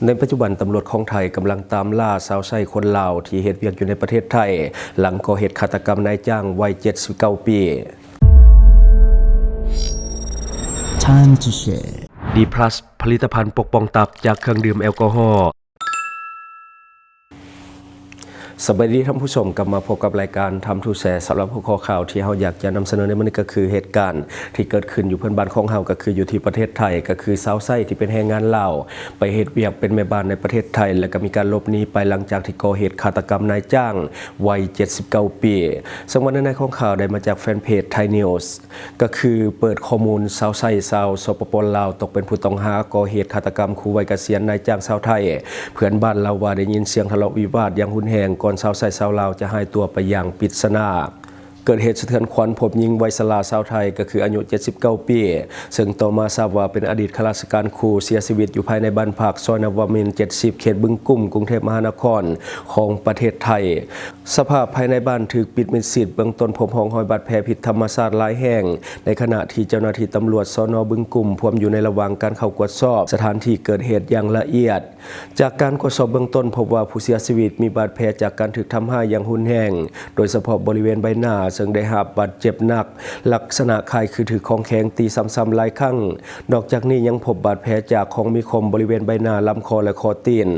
ในปัจจุบันตำรวจของไทยกำลังตามล่าสาวไส้คนลาวที่เฮ็ดเวียกอยู่ในประเทศไทยหลังก่อเหตุฆาตกรรมนายจ้างวัย79 ปีดีพลัสผลิตภัณฑ์ปกป้องตับจากเครื่องดื่มแอลกอฮอล์สวัสดีท่านผู้ชมกลับมาพบกับรายการทำทูแสสำหรับหัวข้อข่าวที่เราอยากจะนำเสนอในวันนี้ก็คือเหตุการณ์ที่เกิดขึ้นอยู่เพื่อนบ้านของเราก็คืออยู่ที่ประเทศไทยก็คือสาวไส้ที่เป็นแรงงานลาวไปเฮ็ดเวียกเป็นแม่บ้านในประเทศไทยแล้วก็มีการหลบหนีไปหลังจากที่ก่อเหตุฆาตกรรมนายจ้างวัย79 ปีซึ่งวันนี้ในของข่าวได้มาจากแฟนเพจไทยนิวส์ก็คือเปิดข้อมูลสาวไส้ชาวสปป.ลาวตกเป็นผู้ต้องหาก่อเหตุฆาตกรรมครูวัยเกษียณนายจ้างชาวไทยเพื่อนบ้านเล่าว่าได้ยินเสียงทะเลาะวิวาทอย่างรุนแรงก่อนชาวไส้ชาวลาวจะหายตัวไปอย่างปริศนาเกิดเหตุสะเทือนขวัญพบหญิงวัยชราชาวไทยก็คืออายุ79 ปีซึ่งต่อมาทราบว่าเป็นอดีตข้าราชการครูเสียชีวิตอยู่ภายในบ้านพักซอยนวมินทร์70เขตบึงกุ่มกรุงเทพมหานครของประเทศไทยสภาพภายในบ้านถูกปิดมิดชิดเบื้องต้นพบห้องห้อยบาดแผลผิดธรรมชาติหลายแห่งในขณะที่เจ้าหน้าที่ตำรวจสน.บึงกุ่มพวมอยู่ในระหว่างการเข้ากวดสอบสถานที่เกิดเหตุอย่างละเอียดจากการตรวจสอบเบื้องต้นพบว่าผู้เสียชีวิตมีบาดแผลจากการถูกทำร้ายอย่างรุนแรงโดยเฉพาะบริเวณใบหน้าซึ่งได้รับบาดเจ็บหนักลักษณะคล้ายคือถือของแข็งตีซ้ำๆหลายครั้งนอกจากนี้ยังพบบาดแผลจากของมีคมบริเวณใบหน้าลำคอและคอตีน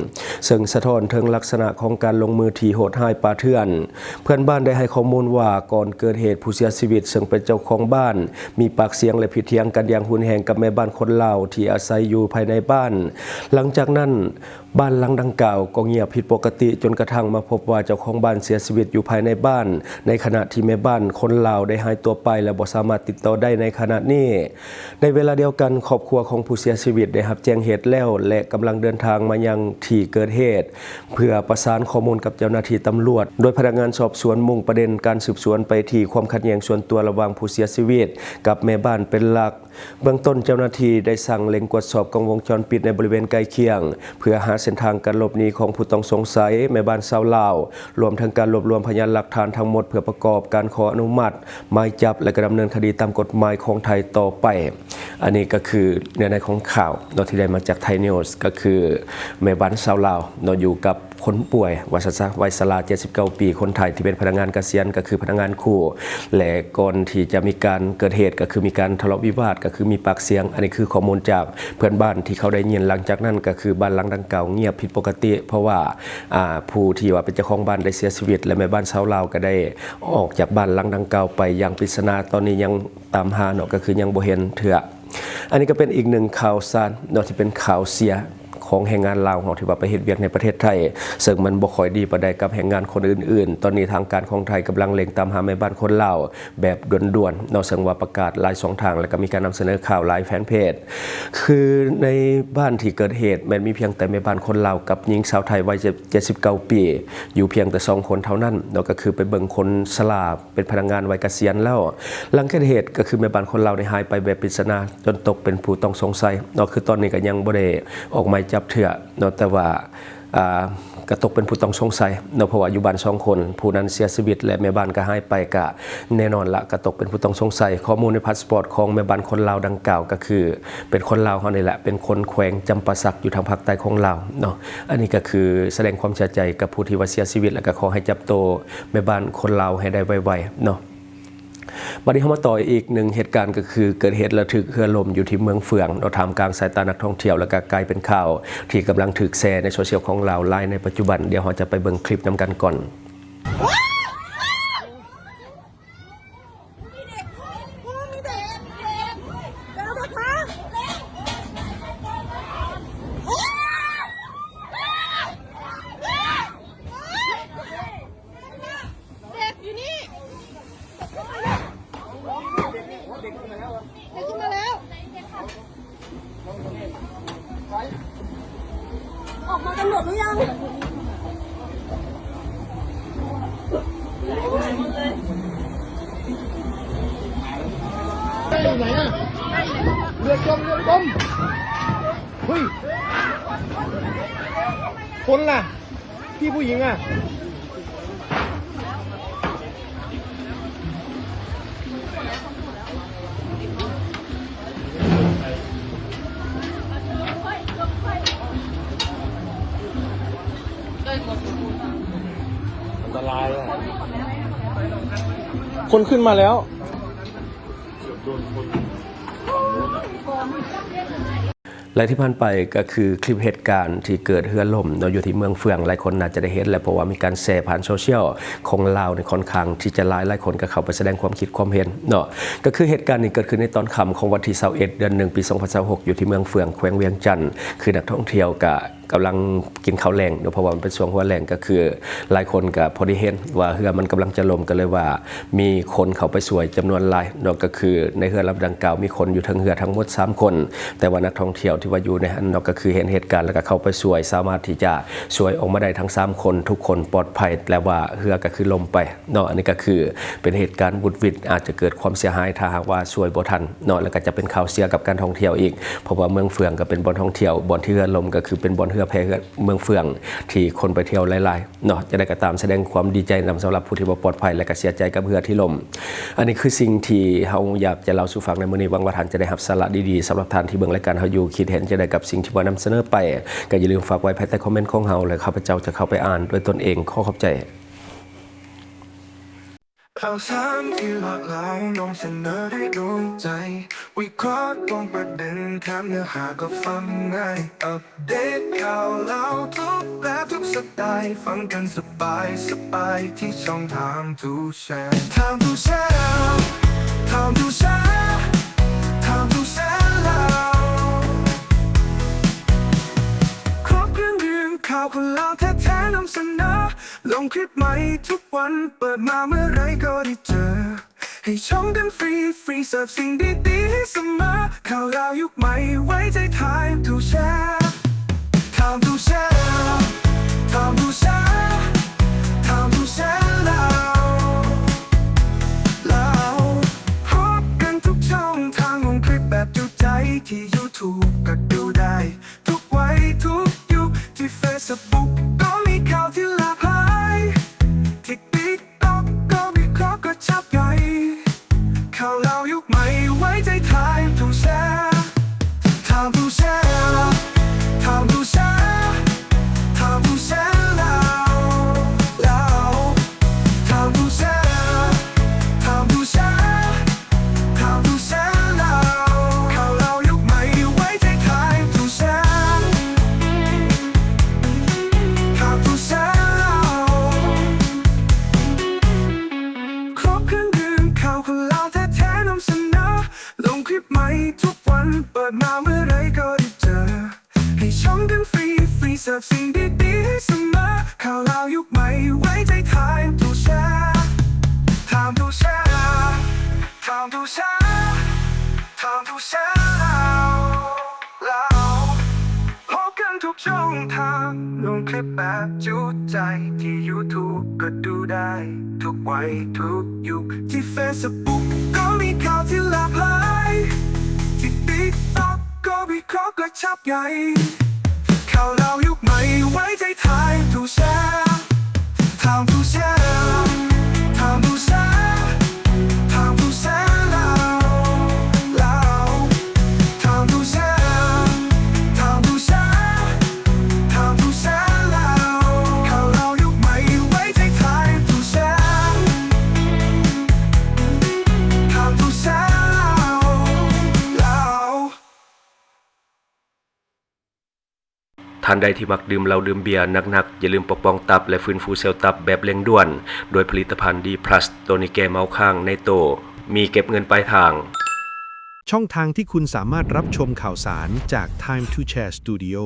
ซึ่งสะท้อนถึงลักษณะของการลงมือที่โหดร้ายป่าเถื่อนเพื่อนบ้านได้ให้ข้อมูลว่าก่อนเกิดเหตุผู้เสียชีวิตซึ่งเป็นเจ้าของบ้านมีปากเสียงและผิดเถียงกันอย่างรุนแรงกับแม่บ้านคนลาวที่อาศัยอยู่ภายในบ้านหลังจากนั้นบ้านหลังดังกล่าวก็เงียบผิดปกติจนกระทั่งมาพบว่าเจ้าของบ้านเสียชีวิตอยู่ภายในบ้านในขณะที่แม่บ้านคนลาวได้หายตัวไปและบ่สามารถติดต่อได้ในขณะนี้ในเวลาเดียวกันครอบครัวของผู้เสียชีวิตได้รับแจ้งเหตุแล้วและกำลังเดินทางมายังที่เกิดเหตุเพื่อประสานข้อมูลกับเจ้าหน้าที่ตำรวจโดยพนักงานสอบสวนมุ่งประเด็นการสืบสวนไปที่ความขัดแย้งส่วนตัวระหว่างผู้เสียชีวิตกับแม่บ้านเป็นหลักเบื้องต้นเจ้าหน้าที่ได้สั่งเล็งตรวจสอบกล้องวงจรปิดในบริเวณใกล้เคียงเพื่อหาเส้นทางการหลบหนีของผู้ต้องสงสัยแม่บ้านชาวลาวรวมทั้งการรวบรวมพยานหลักฐานทั้งหมดเพื่อประกอบการขออนุมัติหมายจับและดำเนินคดีตามกฎหมายของไทยต่อไปอันนี้ก็คือเนื้อในของข่าวที่ได้มาจากไทยนิวส์ก็คือแม่บ้านชาวลาวอยู่กับคนป่วยวัยชรา79 ปีคนไทยที่เป็นพนักงานเกษียณก็คือพนักงานครูและก่อนที่จะมีการเกิดเหตุก็คือมีการทะเลาะวิวาทก็คือมีปากเสียงอันนี้คือข้อมูลจากเพื่อนบ้านที่เขาได้ยินหลังจากนั้นก็คือบ้านหลังดังกล่าวเงียบผิดปกติเพราะว่าผู้ที่ว่าเป็นเจ้าของบ้านได้เสียชีวิตและแม่บ้านชาวลาวก็ได้ออกจากบ้านหลังดังกล่าวไปอย่างปริศนาตอนนี้ยังตามหาก็คือยังบ่เห็นเถื่ออันนี้ก็เป็นอีกหนึ่งข่าวสารที่เป็นข่าวเสียของแรงงานลาวที่ว่าไปเฮ็ดเวียกในประเทศไทยซึ่งมันบ่ค่อยดีปานใดกับแรงงานคนอื่นๆตอนนี้ทางการของไทยกำลังเร่งตามหาแม่บ้านคนลาวแบบด่วนๆซึ่งว่าประกาศหลาย2ทางแล้วก็มีการนำเสนอข่าวหลายแฟนเพจคือในบ้านที่เกิดเหตุมันมีเพียงแต่แม่บ้านคนลาวกับหญิงสาวไทยวัย79 ปีอยู่เพียงแต่2คนเท่านั้นก็คือไปเบิ่งคนชราเป็นพนักงานวัยเกษียณแล้วหลังเกิดเหตุก็คือแม่บ้านคนลาวได้หายไปแบบปริศนาจนตกเป็นผู้ต้องสงสัยคือตอนนี้ก็ยังบ่ได้ออกหมายจับเถื่อแต่ว่ากระตกเป็นผู้ต้องสงสัยเพราะว่าอยู่บ้าน2คนผู้นั้นเสียชีวิตและแม่บ้านก็หายไปก็แน่นอนละกระตกเป็นผู้ต้องสงสัยข้อมูลในพาสปอร์ตของแม่บ้านคนลาวดังกล่าวก็คือเป็นคนลาวเขานี่แหละเป็นคนแขวงจำปาสักอยู่ทางภาคใต้ของลาวอันนี้ก็คือแสดงความเสียใจกับผู้ที่ว่าเสียชีวิตและก็ขอให้จับตัวแม่บ้านคนลาวให้ได้ไวๆบัดนี้เข้ามาต่ออีกหนึ่งเหตุการณ์ก็คือเกิดเหตุระทึกเรือล่มอยู่ที่เมืองเฟืองท่ามกลางสายตานักท่องเที่ยวและก็กลายเป็นข่าวที่กำลังถูกแชร์ในโซเชียลของเราไลน์ในปัจจุบันเดี๋ยวเราจะไปเบิ่งคลิปนำกันก่อนออกมาตำรวจหรือยังอยู่ไหนอ่ะเรือจมเฮ้ยคนล่ะพี่ผู้หญิงอ่ะ อันตรายอ่ะคนขึ้นมาแล้ว และที่ผ่านไปก็คือคลิปเหตุการณ์ที่เกิดเฮือล่มเนาะอยู่ที่เมืองเฟืองหลายคนน่าจะได้เห็นแหละเพราะว่ามีการแชร์ผ่านโซเชียลของลาวในค่อนข้างที่จะหลายคนก็เข้าไปแสดงความคิดความเห็นเนาะก็คือเหตุการณ์นี้เกิดขึ้นในตอนค่ำของวันที่21เดือน1ปี2026อยู่ที่เมืองเฟืองแขวงเวียงจันทน์คือนักท่องเที่ยวกำลังกินข้าวแรงเนาะเพราะว่ามันเป็นช่วงหัวแรงก็คือหลายคนก็พอได้เห็นว่าเรือมันกำลังจะล่มก็เลยว่ามีคนเข้าไปช่วยจำนวนหลายเนาะก็คือในเรือลำดังกล่าวมีคนอยู่ทั้งเรือทั้งหมด3คนแต่ว่านักท่องเที่ยวที่ว่าอยู่ในนั้นเนาะก็คือเห็นเหตุการณ์แล้วก็เข้าไปช่วยสามารถที่จะช่วยออกมาได้ทั้ง3คนทุกคนปลอดภัยและว่าเรือก็คือล่มไปเนาะอันนี้ก็คือเป็นเหตุการณ์บุดหวิดอาจจะเกิดความเสียหายถ้าหากว่าช่วยบ่ทันเนาะแล้วก็จะเป็นข่าวเสียกับการท่องเที่ยวอีกเพราะว่าเมืองเฟืองก็เป็นบ่อนท่องเที่ยวบ่อนที่เรือล่มก็คือเป็นบ่อนเรือแพเมืองเฟืองที่คนไปเที่ยวหลายๆเนาะจะได้ก็ตามแสดงความดีใจนำสำหรับผู้ที่ปลอดภัยและก็เสียใจกับเรือที่ล่มอันนี้คือสิ่งที่เฮาอยากจะเล่าสู่ฟังในมื้อนี้หวังว่าท่านจะได้รับสาระดีๆสำหรับท่านที่เบิ่งรายการเฮาอยู่คิดเห็นจะได้กับสิ่งที่ว่านำเสนอไปก็อย่าลืมฝากไว้ภายใต้คอมเมนต์ของเฮาและข้าพเจ้าจะเข้าไปอ่านด้วยตนเองขอขอบใจ ข่าวสารที่หลากหลายนำเสนอได้โดนใจวิเคราะห์ตรงประเด็นแถมเนื้อหาก็ฟังง่ายอัปเดตข่าวเล่าทุกแบบทุกสไตล์ฟังกันสบายที่ช่องทางทูแชร์ Time to share Time to share Time to share แล้วครบเครื่องข่าวคนเล่าแท้ๆนำเสนอลงคลิปใหม่ทุกวันเปิดมาเมื่อไรก็ได้เจอให้ชมกันฟรีเสิร์ฟสิ่งดีๆให้เสมอข่าวราวยุคใหม่ไว้ใจ Time to share Time to share Time to share Time to share แล้วพบกันทุกช่องทางลงคลิปแบบจุใจที่ YouTube ก็ดูได้ทุกวัยทุกยุคที่ Facebook ก็มีข่าวที่หลากหลายที่ TikTok ก็วิเคราะห์ก็ชับใหญ่ข่าวเรายุคใหม่ไว้ใจ Time to share Time to share Time to share Time to share แล้ว Time to share Time to share Time to share แล้วข่าวเรายุคใหม่ไว้ใจ Time to share Time to share ครบเครื่องดื่มข่าวคนเล่าแท้ๆนำเสนอลงคลิปใหม่ทุกวันเปิดมาเมื่อไรก็ได้เจอให้ชมกันฟรีเสิร์ฟสิ่งดีๆให้เสมอข่าวเรายุคใหม่ไว้ใจ Time to share Time to share Time to share Time to share แล้วพบกันทุกช่องทางลงคลิปแบบจุใจที่ YouTube ก็ดูได้ทุกวัยทุกยุคที่ Facebook ก็มีข่าวที่หลากหลายที่ TikTok ก็วิเคราะห์ก็ชับใหญ่ข่าวเรายุคใหม่ไว้ใจ Time to share Time to share Time to share Time to share แล้ว Time to share Time to share Time to share แล้วข่าวเรายุคใหม่ไว้ใจ Time to share Time to share แล้ว ท่านใดที่มักดื่มเหล้าดื่มเบียร์หนักๆอย่าลืมปกป้องตับและฟื้นฟูเซลล์ตับแบบเร่งด่วนโดยผลิตภัณฑ์ดีพลัสตัวนี้แก้เมาค้างในโตมีเก็บเงินปลายทาง ช่องทางที่คุณสามารถรับชมข่าวสารจาก Time to Share Studio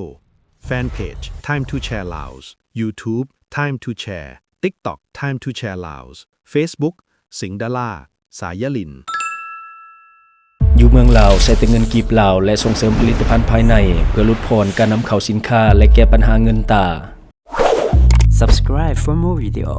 Fanpage Time to Share Laos YouTube Time to Share TikTok Time to Share Laos Facebook สิงห์ดาราสายลินอยู่เมืองลาวใช้แต่เงินกีบลาวและส่งเสริมผลิตภัณฑ์ภายในเพื่อลดพรการนำเข้าสินค้าและแก้ปัญหาเงินตา Subscribe for more video.